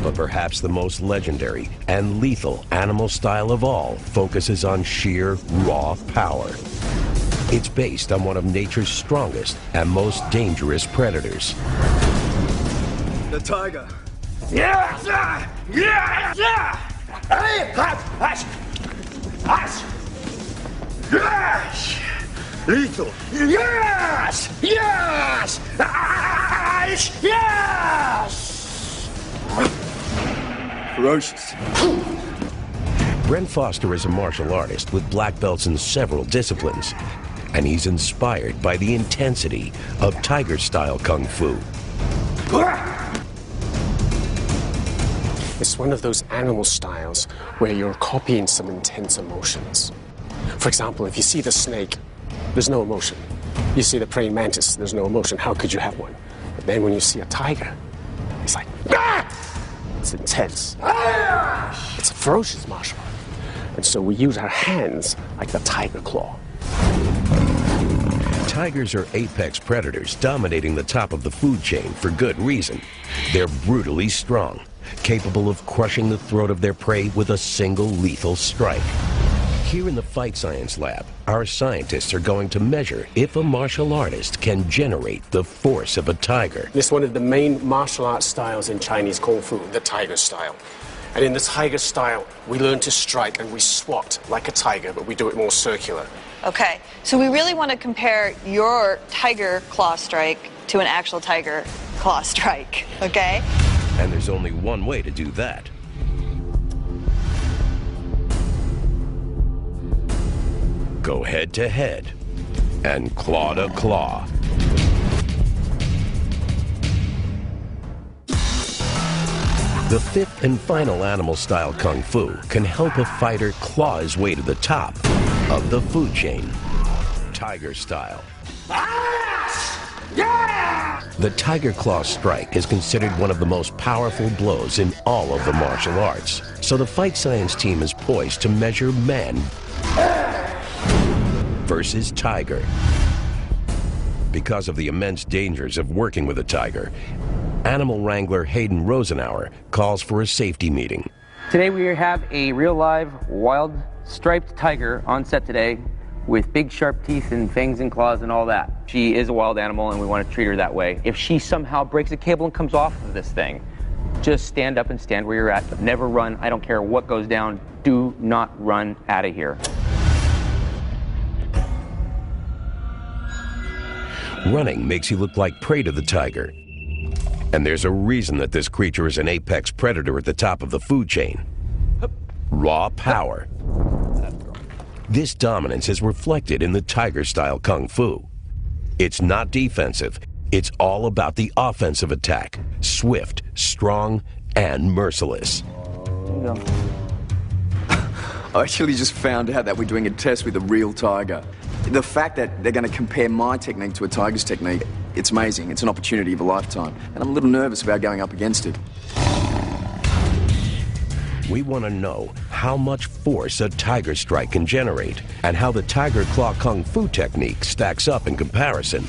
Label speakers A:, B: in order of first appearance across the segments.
A: But perhaps the most legendary and lethal animal style of all focuses on sheer raw power. It's based on one of nature's strongest and most dangerous predators.
B: The tiger.
C: Yes! Yes! Yes! Lethal. Yes! Yes! Yes!
B: Ferocious.
A: Bren Foster is a martial artist with black belts in several disciplines, and he's inspired by the intensity of tiger-style kung fu.
D: It's one of those animal styles where you're copying some intense emotions. For example, if you see the snake, there's no emotion. You see the praying mantis, there's no emotion. How could you have one? But then when you see a tiger, it's like, ah! It's intense. It's a ferocious martial art. And so we use our hands like the tiger claw.
A: Tigers are apex predators dominating the top of the food chain for good reason. They're brutally strong, capable of crushing the throat of their prey with a single lethal strike. Here in the Fight Science Lab, our scientists are going to measure if a martial artist can generate the force of a tiger.
D: This is one of the main martial arts styles in Chinese Kung Fu, the tiger style. And in the tiger style, we learn to strike and we swat like a tiger, but we do it more circular.
E: Okay, so we really want to compare your tiger claw strike to an actual tiger claw strike, okay?
A: And there's only one way to do that. Go head to head and claw to claw. The fifth and final animal-style kung fu can help a fighter claw his way to the top of the food chain, tiger style. The tiger claw strike is considered one of the most powerful blows in all of the martial arts. So the Fight Science team is poised to measure man versus tiger. Because of the immense dangers of working with a tiger, animal wrangler Hayden Rosenauer calls for a safety meeting.
F: Today we have a real live wild striped tiger on set today with big sharp teeth and fangs and claws and all that. She is a wild animal and we want to treat her that way. If she somehow breaks a cable and comes off of this thing, just stand up and stand where you're at. Never run. I don't care what goes down. Do not run out of here.
A: Running makes you look like prey to the tiger. And there's a reason that this creature is an apex predator at the top of the food chain. Raw power. This dominance is reflected in the tiger-style kung fu. It's not defensive. It's all about the offensive attack. Swift, strong, and merciless.
F: There you go.
B: I actually just found out that we're doing a test with a real tiger. The fact that they're going to compare my technique to a tiger's technique, it's amazing. It's an opportunity of a lifetime. And I'm a little nervous about going up against it.
A: We want to know how much force a tiger strike can generate and how the tiger claw kung fu technique stacks up in comparison.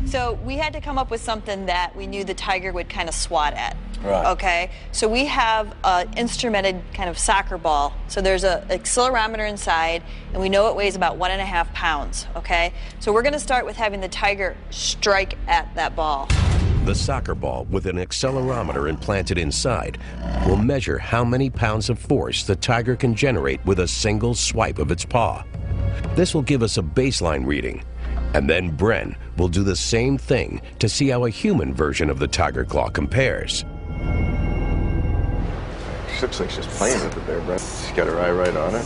E: So we had to come up with something that we knew the tiger would kind of swat at.
B: Right.
E: Okay, so we have an instrumented kind of soccer ball. So there's an accelerometer inside, and we know it weighs about 1.5 pounds. Okay, so we're going to start with having the tiger strike at that ball.
A: The soccer ball with an accelerometer implanted inside will measure how many pounds of force the tiger can generate with a single swipe of its paw. This will give us a baseline reading, and then Bren will do the same thing to see how a human version of the tiger claw compares.
G: She looks like she's playing with it there, Bren. She's got her eye right on it.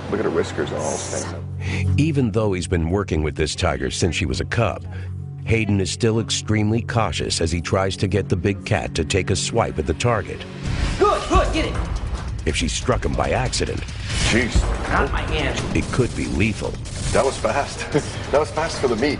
G: Look at her whiskers all standing up.
A: Even though he's been working with this tiger since she was a cub, Hayden is still extremely cautious as he tries to get the big cat to take a swipe at the target.
F: Good, get it.
A: If she struck him by accident,
G: Jeez.
F: Not my hand.
A: it could be lethal.
G: That was fast. That was fast for the meat.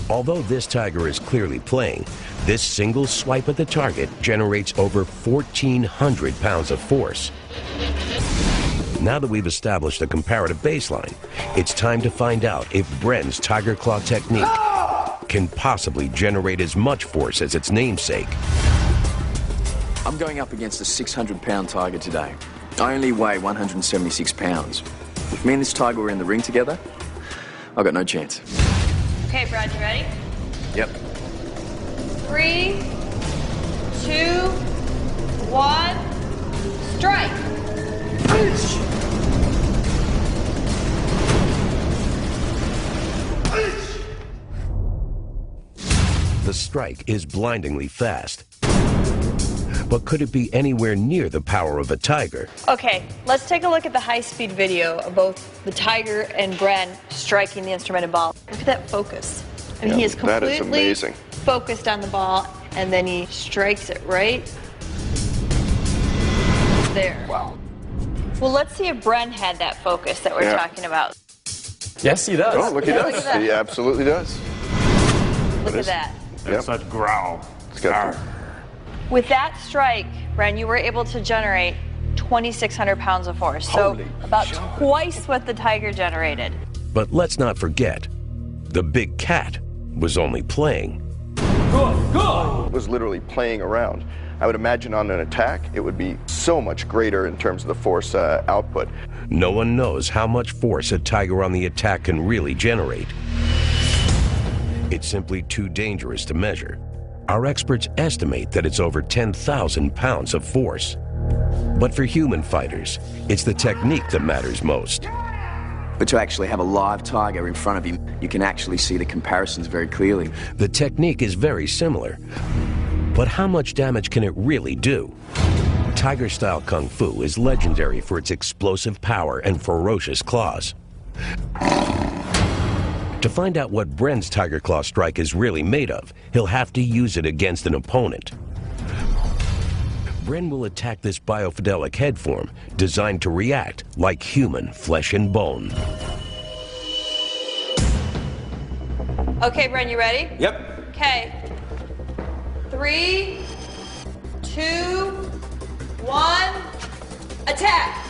A: Although this tiger is clearly playing, This single swipe at the target generates over 1,400 pounds of force. Now that we've established a comparative baseline, it's time to find out if Bren's Tiger Claw technique can possibly generate as much force as its namesake.
B: I'm going up against a 600-pound tiger today. I only weigh 176 pounds. If me and this tiger were in the ring together, I've got no chance.
E: Okay, Brad, you ready?
B: Yep.
E: 3, 2, 1, strike!
A: The strike is blindingly fast. But could it be anywhere near the power of a tiger?
E: Okay, let's take a look at the high-speed video of both the tiger and Bren striking the instrumented ball. Look at that focus. I mean, he is
G: that is
E: completely
G: amazing.
E: focused on the ball, and then he strikes it right there.
G: Wow.
E: Well, let's see if Bren had that focus that we're talking about.
D: Yes, he does.
G: Oh, look, he
E: Yeah, look
G: does.
E: at that.
G: He absolutely does.
E: Look at that.
G: Yep.
C: Such growl.
G: It's got
E: With that strike, Bren, you were able to generate 2,600 pounds of force. So
B: Holy
E: about
B: jumping.
E: twice what the tiger generated.
A: But let's not forget, the big cat was only playing.
G: It was literally playing around. I would imagine on an attack, it would be so much greater in terms of the force output.
A: No one knows how much force a tiger on the attack can really generate. It's simply too dangerous to measure. Our experts estimate that it's over 10,000 pounds of force. But for human fighters, it's the technique that matters most.
B: But to actually have a live tiger in front of you, you can actually see the comparisons very clearly.
A: The technique is very similar, but how much damage can it really do? Tiger-style kung fu is legendary for its explosive power and ferocious claws. To find out what Bren's Tiger Claw strike is really made of, he'll have to use it against an opponent. Bren will attack this biofidelic head form, designed to react like human flesh and bone.
E: Okay, Bren, you ready?
C: Yep.
E: Okay. 3, 2, 1, attack!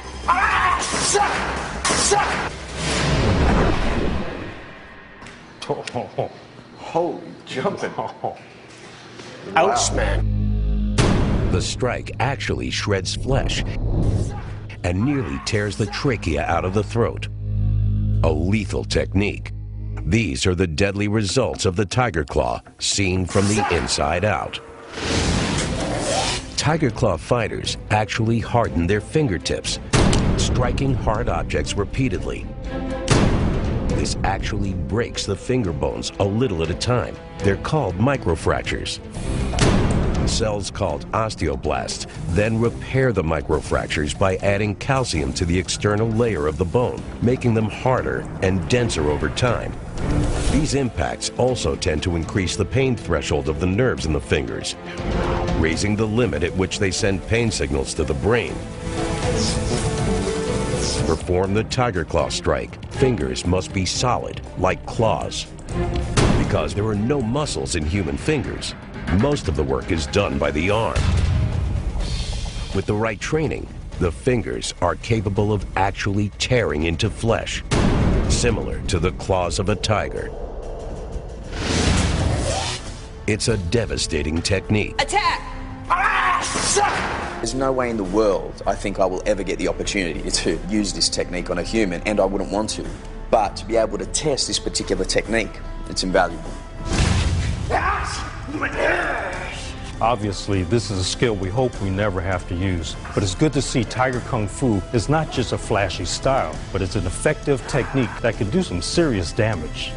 G: Holy jumping.
D: Ouch, man.
A: The strike actually shreds flesh and nearly tears the trachea out of the throat. A lethal technique. These are the deadly results of the Tiger Claw, seen from the inside out. Tiger Claw fighters actually harden their fingertips, striking hard objects repeatedly. This actually breaks the finger bones a little at a time. They're called microfractures. Cells called osteoblasts then repair the microfractures by adding calcium to the external layer of the bone, making them harder and denser over time. These impacts also tend to increase the pain threshold of the nerves in the fingers, raising the limit at which they send pain signals to the brain. To perform the Tiger Claw strike, fingers must be solid, like claws. Because there are no muscles in human fingers, most of the work is done by the arm. With the right training, the fingers are capable of actually tearing into flesh, similar to the claws of a tiger. It's a devastating technique.
E: Attack!
B: There's no way in the world I think I will ever get the opportunity to use this technique on a human, and I wouldn't want to. But to be able to test this particular technique, it's invaluable.
H: Obviously, this is a skill we hope we never have to use. But it's good to see Tiger Kung Fu is not just a flashy style, but it's an effective technique that can do some serious damage.